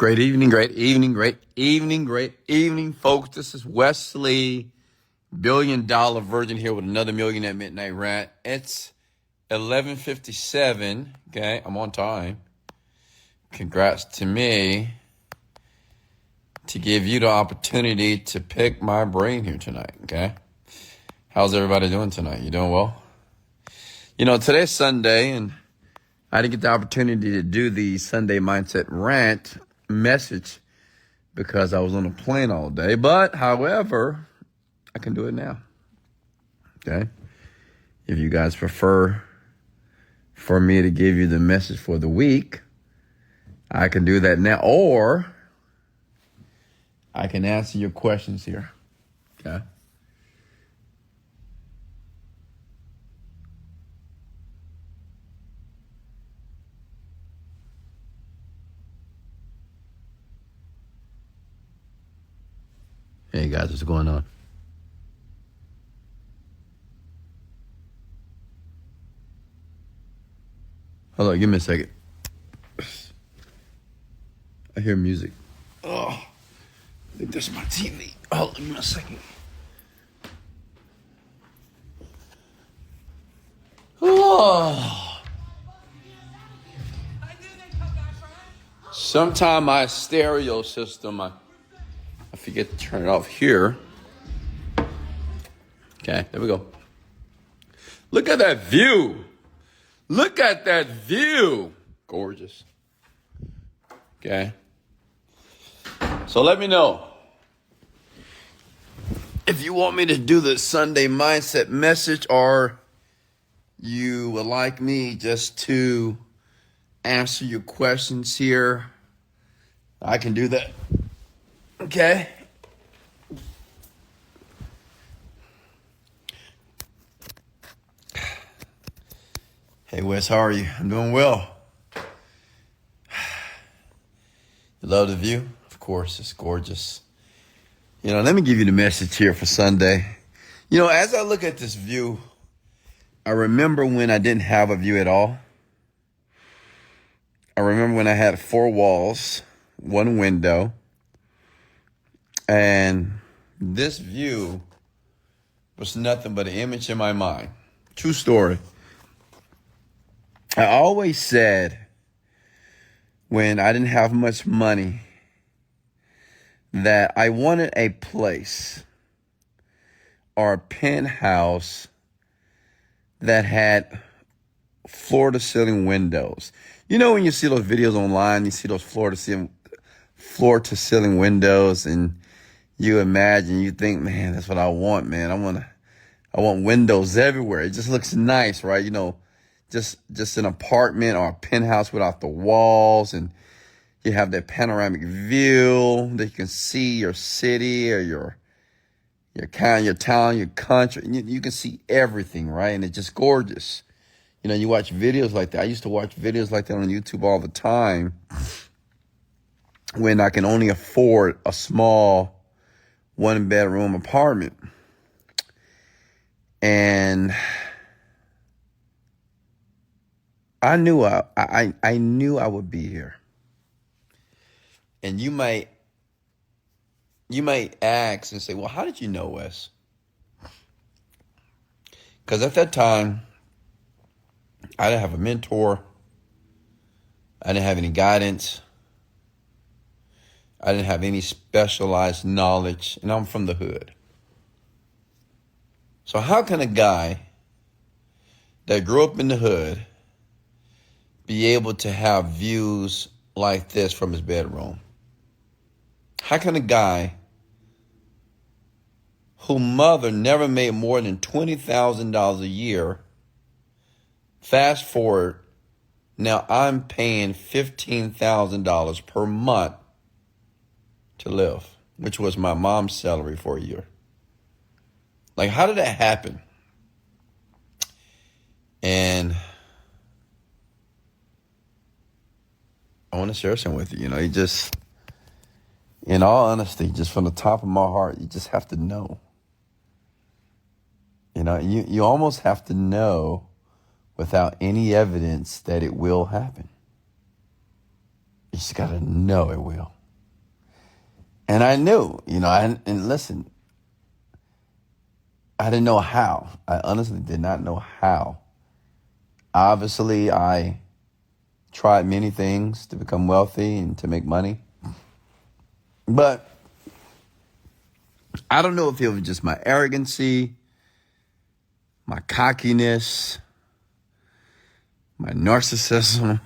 Great evening, folks. This is Wesley, $1 billion Virgin here with another Millionaire Midnight Rant. It's 11:57. Okay, I'm on time. Congrats to me to give you the opportunity to pick my brain here tonight. Okay, how's everybody doing tonight? You doing well? You know, today's Sunday, and I didn't get the opportunity to do the Sunday Mindset Rant message because I was on a plane all day. But, however, I can do it now. Okay? If you guys prefer for me to give you the message for the week, I can do that now. Or I can answer your questions here. Okay? Hey guys, what's going on? Hold on, give me a second. I hear music. Oh, I think that's my TV. Hold on, give me a second. Oh. Sometime my stereo system, I forget to turn it off here. Okay, there we go. Look at that view. Look at that view. Gorgeous. Okay. So let me know if you want me to do the Sunday Mindset message or you would like me just to answer your questions here. I can do that. Okay. Hey Wes, how are you? I'm doing well. You love the view? Of course, it's gorgeous. You know, let me give you the message here for Sunday. You know, as I look at this view, I remember when I didn't have a view at all. I remember when I had 4 walls, 1 window, and this view was nothing but an image in my mind. True story. I always said when I didn't have much money that I wanted a place or a penthouse that had floor-to-ceiling windows. You know when you see those videos online, you see those floor-to-ceiling windows, and you imagine, you think, man, that's what I want, man. I want windows everywhere. It just looks nice, right? You know, just an apartment or a penthouse without the walls, and you have that panoramic view that you can see your city or your town, your country. You can see everything, right? And it's just gorgeous. You know, you watch videos like that. I used to watch videos like that on YouTube all the time when I can only afford a small 1-bedroom apartment. And I knew I knew I would be here. And you might ask and say, well, how did you know, Wes? Because at that time, I didn't have a mentor. I didn't have any guidance. I didn't have any specialized knowledge. And I'm from the hood. So how can a guy that grew up in the hood be able to have views like this from his bedroom? How can a guy whose mother never made more than $20,000 a year, fast forward, now I'm paying $15,000 per month to live, which was my mom's salary for a year? Like, how did that happen? And I want to share something with you. You know, you just, in all honesty, just from the top of my heart, you just have to know. You know, you almost have to know without any evidence that it will happen. You just got to know it will. And I knew, and listen, I didn't know how. I honestly did not know how. Obviously, I tried many things to become wealthy and to make money. But I don't know if it was just my arrogancy, my cockiness, my narcissism.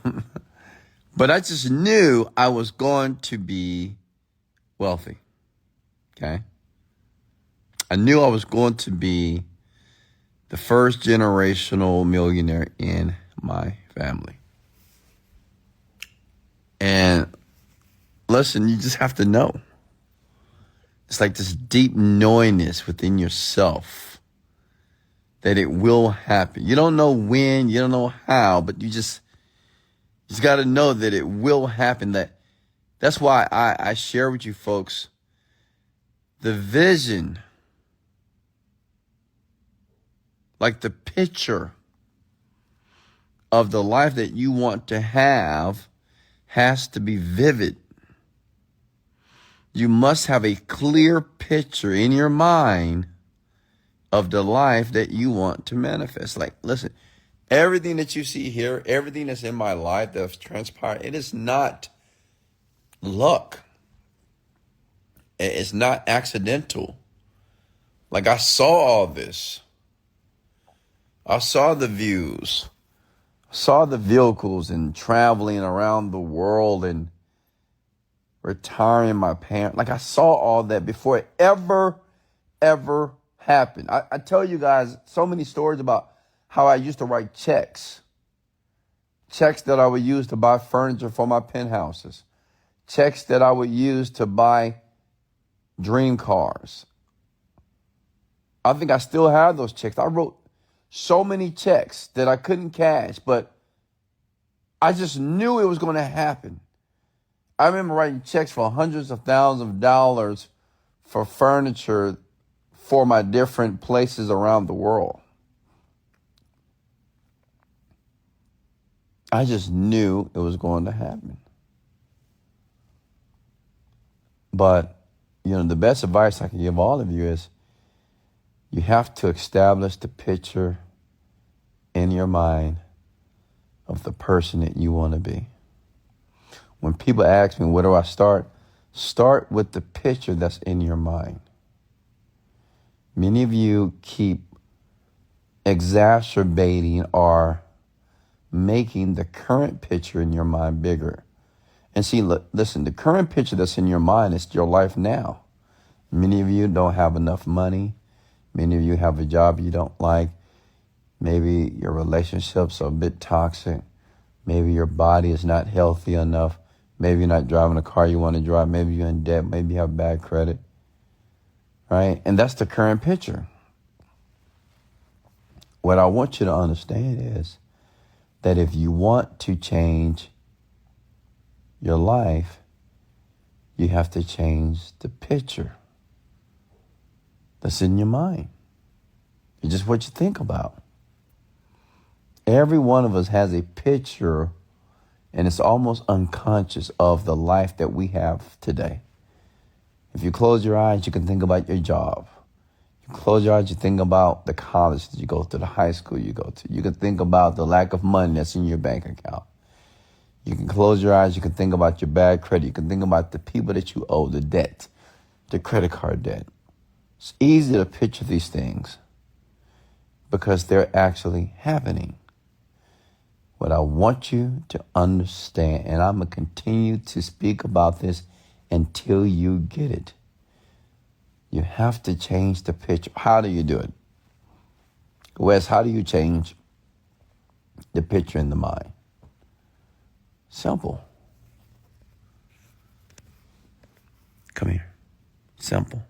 But I just knew I was going to be wealthy. Okay? I knew I was going to be the first generational millionaire in my family. And listen, you just have to know. It's like this deep knowingness within yourself that it will happen. You don't know when, you don't know how, but you just got to know that it will happen. That's why I share with you folks the vision, like the picture of the life that you want to have has to be vivid. You must have a clear picture in your mind of the life that you want to manifest. Like, listen, everything that you see here, everything that's in my life that's transpired, it is not luck. It's not accidental. Like, I saw all this. I saw the views, saw the vehicles and traveling around the world and retiring my parents. Like, I saw all that before it ever happened. I tell you guys so many stories about how I used to write checks that I would use to buy furniture for my penthouses, checks that I would use to buy dream cars. I think I still have those checks. I wrote so many checks that I couldn't cash, but I just knew it was going to happen. I remember writing checks for hundreds of thousands of dollars for furniture for my different places around the world. I just knew it was going to happen. But, the best advice I can give all of you is you have to establish the picture in your mind of the person that you want to be. When people ask me, where do I start? Start with the picture that's in your mind. Many of you keep exacerbating or making the current picture in your mind bigger. And see, listen, the current picture that's in your mind is your life now. Many of you don't have enough money. Many of you have a job you don't like. Maybe your relationships are a bit toxic. Maybe your body is not healthy enough. Maybe you're not driving a car you want to drive. Maybe you're in debt. Maybe you have bad credit. Right? And that's the current picture. What I want you to understand is that if you want to change your life, you have to change the picture that's in your mind. It's just what you think about. Every one of us has a picture, and it's almost unconscious, of the life that we have today. If you close your eyes, you can think about your job. You close your eyes, you think about the college that you go to, the high school you go to. You can think about the lack of money that's in your bank account. You can close your eyes, you can think about your bad credit. You can think about the people that you owe, the debt, the credit card debt. It's easy to picture these things because they're actually happening. What I want you to understand, and I'm going to continue to speak about this until you get it. You have to change the picture. How do you do it? Wes, how do you change the picture in the mind? Simple. Come here. Simple.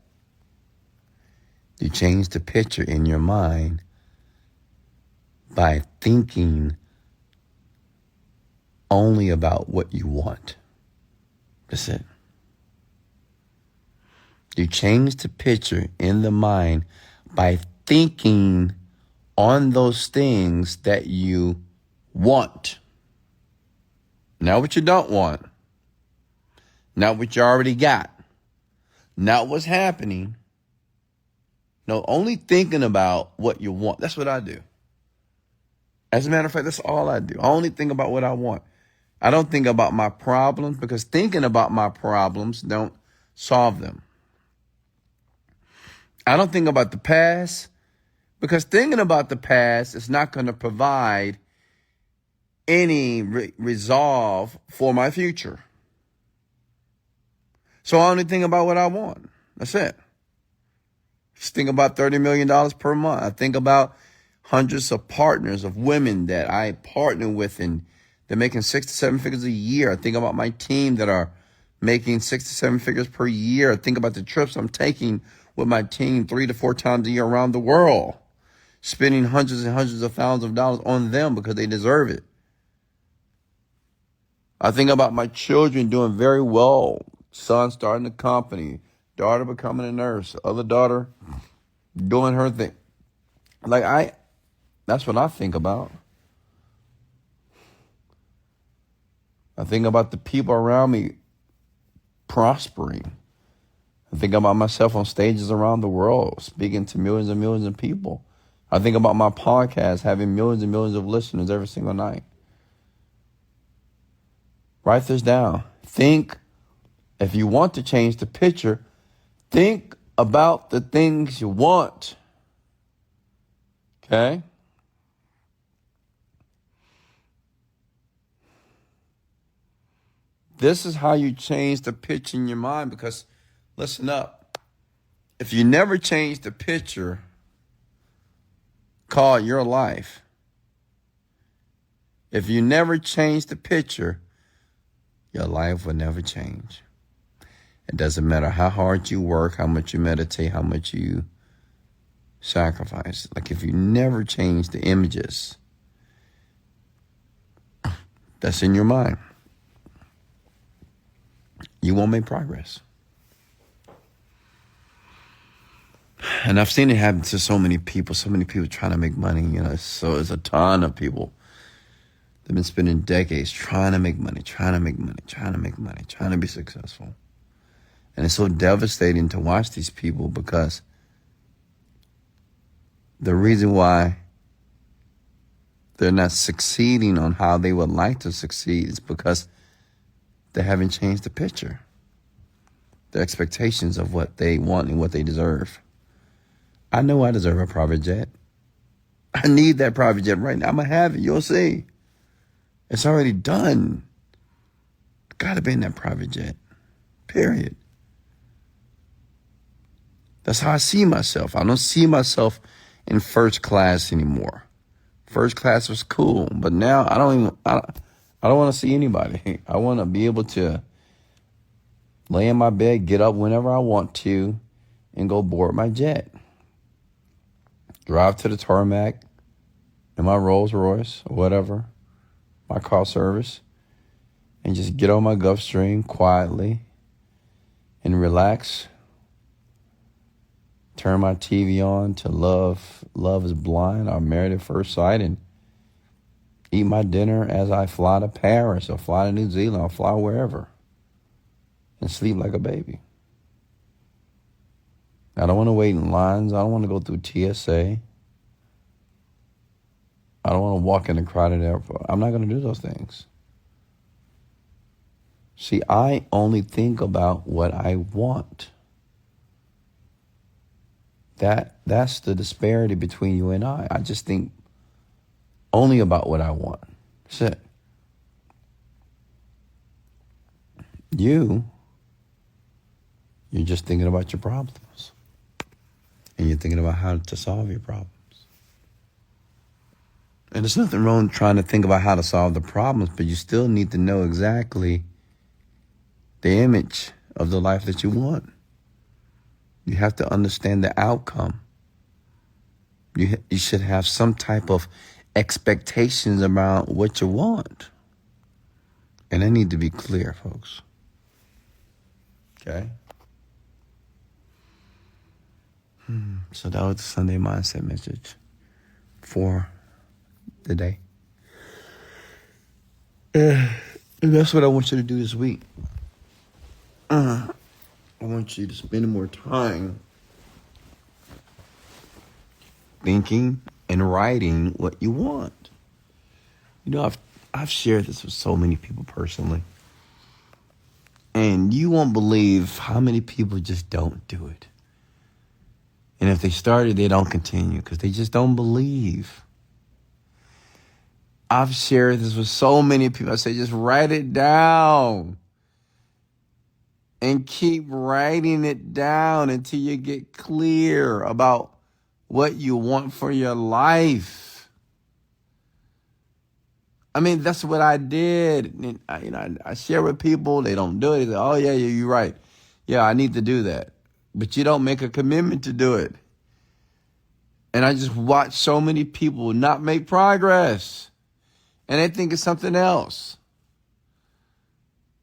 You change the picture in your mind by thinking only about what you want. That's it. You change the picture in the mind by thinking on those things that you want. Not what you don't want. not what you already got, not what's happening. No, only thinking about what you want. That's what I do. As a matter of fact, that's all I do. I only think about what I want. I don't think about my problems, because thinking about my problems don't solve them. I don't think about the past, because thinking about the past is not going to provide any resolve for my future. So I only think about what I want. That's it. Just think about $30 million per month. I think about hundreds of partners, of women that I partner with, and they're making 6 to 7 figures a year. I think about my team that are making 6 to 7 figures per year. I think about the trips I'm taking with my team 3 to 4 times a year around the world, spending hundreds and hundreds of thousands of dollars on them because they deserve it. I think about my children doing very well. Son starting a company, daughter becoming a nurse, other daughter doing her thing. That's what I think about. I think about the people around me prospering. I think about myself on stages around the world, speaking to millions and millions of people. I think about my podcast having millions and millions of listeners every single night. Write this down. Think, if you want to change the picture, think about the things you want. Okay? This is how you change the picture in your mind, because listen up. If you never change the picture called your life, if you never change the picture, your life will never change. It doesn't matter how hard you work, how much you meditate, how much you sacrifice. Like, if you never change the images that's in your mind, you won't make progress. And I've seen it happen to so many people trying to make money, so there's a ton of people that have been spending decades trying to make money, trying to be successful. And it's so devastating to watch these people, because the reason why they're not succeeding on how they would like to succeed is because they haven't changed the picture, the expectations of what they want and what they deserve. I know I deserve a private jet. I need that private jet right now. I'm going to have it. You'll see. It's already done. Got to be in that private jet. Period. That's how I see myself. I don't see myself in first class anymore. First class was cool, but now I don't want to see anybody. I want to be able to lay in my bed, get up whenever I want to, and go board my jet. Drive to the tarmac in my Rolls Royce or whatever, my car service, and just get on my Gulfstream quietly and relax. Turn my TV on to Love is Blind or Married at First Sight, and eat my dinner as I fly to Paris or fly to New Zealand or fly wherever, and sleep like a baby. I don't want to wait in lines. I don't want to go through TSA. I don't want to walk in a crowded airport. I'm not going to do those things. See, I only think about what I want. That's the disparity between you and I. I just think only about what I want. That's it. You're just thinking about your problems. And you're thinking about how to solve your problems. And there's nothing wrong trying to think about how to solve the problems, but you still need to know exactly the image of the life that you want. You have to understand the outcome. You should have some type of expectations about what you want. And they need to be clear, folks. Okay? So that was the Sunday Mindset message for the day. And that's what I want you to do this week. I want you to spend more time thinking and writing what you want. You know, I've shared this with so many people personally. And you won't believe how many people just don't do it. And if they started, they don't continue because they just don't believe. I've shared this with so many people. I say, just write it down. And keep writing it down until you get clear about what you want for your life. I mean, that's what I did. And I share with people. They don't do it. They say, oh, yeah, you're right. Yeah, I need to do that. But you don't make a commitment to do it. And I just watch so many people not make progress. And they think it's something else.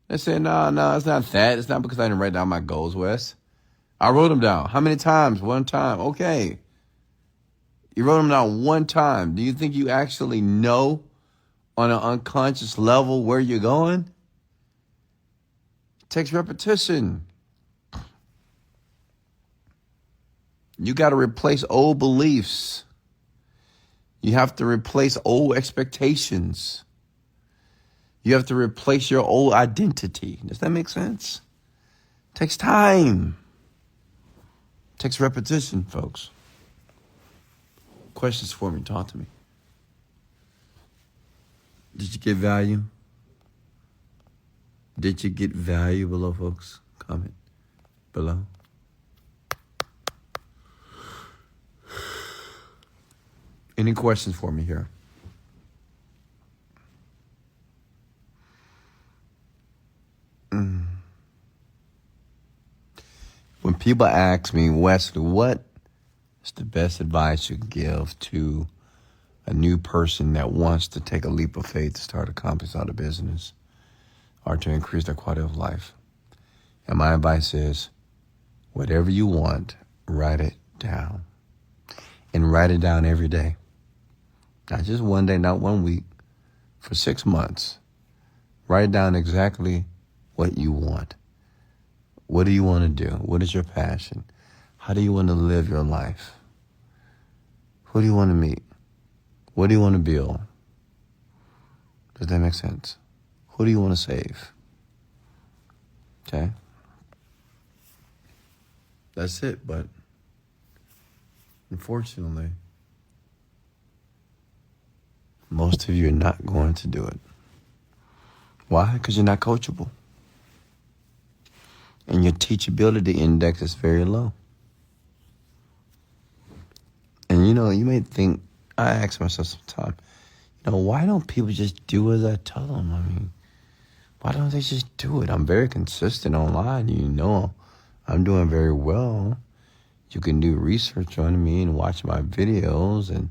They say, no, it's not that. It's not because I didn't write down my goals, Wes. I wrote them down. How many times? One time. Okay. You wrote them down one time. Do you think you actually know on an unconscious level where you're going? It takes repetition. You got to replace old beliefs. You have to replace old expectations. You have to replace your old identity. Does that make sense? It takes time. It takes repetition, folks. Questions for me. Talk to me. Did you get value? Did you get value below, folks? Comment below. Any questions for me here? When people ask me, Wesley, what is the best advice you can give to a new person that wants to take a leap of faith to start a company, start a business, or to increase their quality of life? And my advice is, whatever you want, write it down. And write it down every day. Not just one day, not 1 week. For 6 months. Write down exactly what you want. What do you want to do? What is your passion? How do you want to live your life? Who do you want to meet? What do you want to build? Does that make sense? Who do you want to save? Okay? That's it, but unfortunately, most of you are not going to do it. Why? Because you're not coachable. And your teachability index is very low. And you may think, I ask myself sometimes, why don't people just do as I tell them? I mean, why don't they just do it? I'm very consistent online. I'm doing very well. You can do research on me and watch my videos. And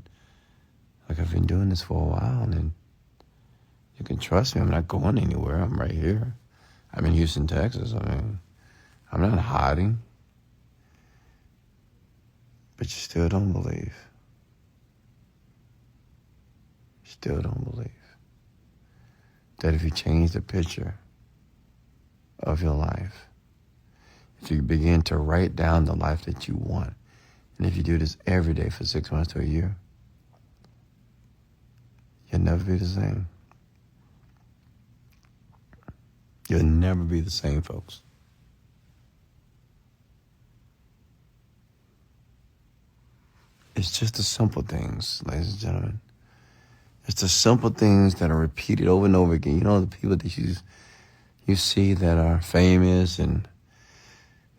I've been doing this for a while. And you can trust me. I'm not going anywhere. I'm right here. I'm in Houston, Texas. I mean, I'm not hiding. But you still don't believe. Still don't believe that if you change the picture of your life, if you begin to write down the life that you want, and if you do this every day for 6 months to a year, you'll never be the same. You'll never be the same, folks. It's just the simple things, ladies and gentlemen. It's the simple things that are repeated over and over again. The people that you see that are famous and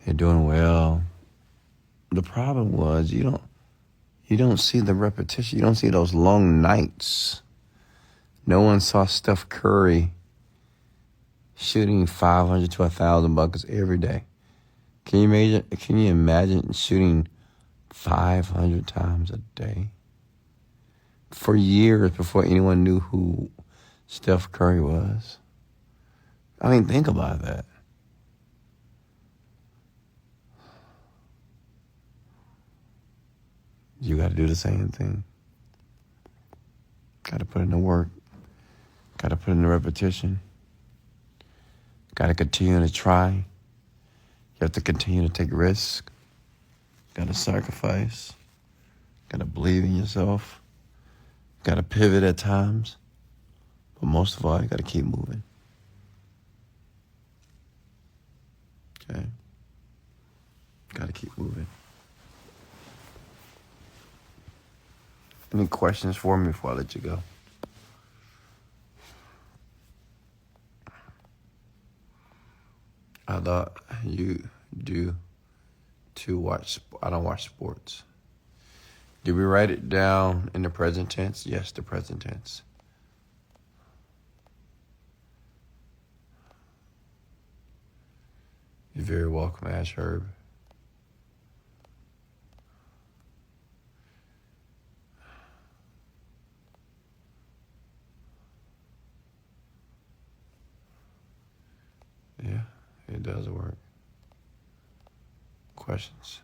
they're doing well. The problem was you don't see the repetition. You don't see those long nights. No one saw Steph Curry shooting 500 to 1,000 buckets every day. Can you imagine shooting 500 times a day? For years before anyone knew who Steph Curry was. I mean, think about that. You got to do the same thing. Got to put in the work. Got to put in the repetition. Got to continue to try. have to continue to take risks. Got to sacrifice. Got to believe in yourself. Got to pivot at times. But most of all, you got to keep moving. Okay? Got to keep moving. Any questions for me before I let you go? I thought you do to watch. I don't watch sports. Did we write it down in the present tense? Yes, the present tense. You're very welcome, Ash Herb. Yeah, it does work. Questions?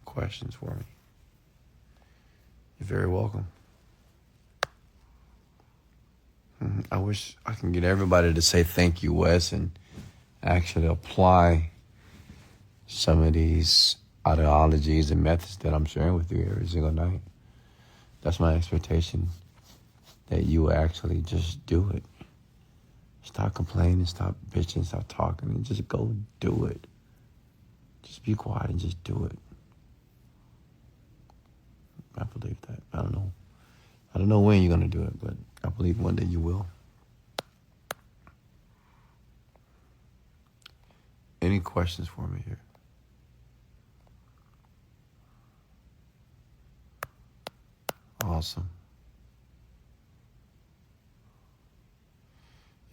Questions for me? You're very welcome. I wish I can get everybody to say thank you, Wes, and actually apply some of these ideologies and methods that I'm sharing with you every single night. That's my expectation, that you actually just do it. Stop complaining, stop bitching, stop talking, and just go do it. Just be quiet and just do it. I believe that. I don't know when you're going to do it, but I believe one day you will. Any questions for me here? Awesome.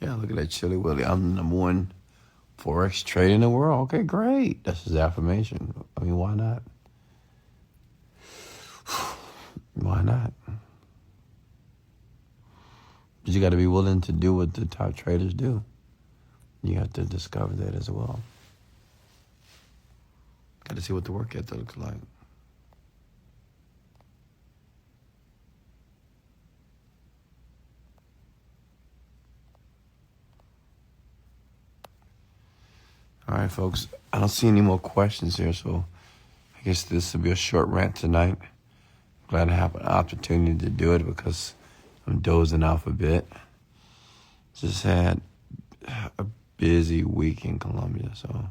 Yeah, look at that Chili Willy. I'm the number one Forex trader in the world. Okay, great. That's his affirmation. I mean, why not? Why not? But you got to be willing to do what the top traders do. You have to discover that as well. Got to see what the work ethic looks like. All right, folks. I don't see any more questions here, so I guess this will be a short rant tonight. Glad I have an opportunity to do it because I'm dozing off a bit. Just had a busy week in Colombia, so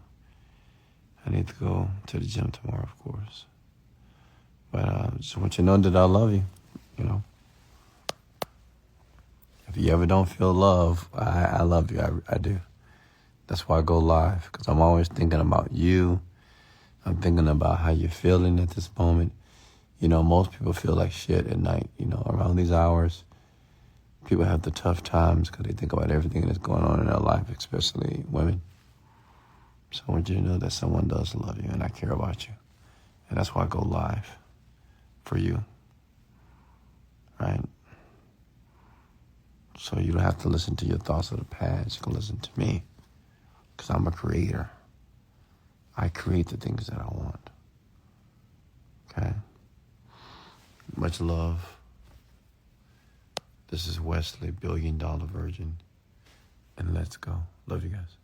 I need to go to the gym tomorrow, of course. But I just want you to know that I love you, you know. If you ever don't feel love, I love you. I do. That's why I go live, because I'm always thinking about you. I'm thinking about how you're feeling at this moment. You know, most people feel like shit at night, you know, around these hours. People have the tough times because they think about everything that's going on in their life, especially women. So I want you to know that someone does love you and I care about you. And that's why I go live for you, right? So you don't have to listen to your thoughts of the past. You can listen to me because I'm a creator. I create the things that I want, okay? Much love. This is Wesley, $1 Billion Virgin, and let's go. Love you guys.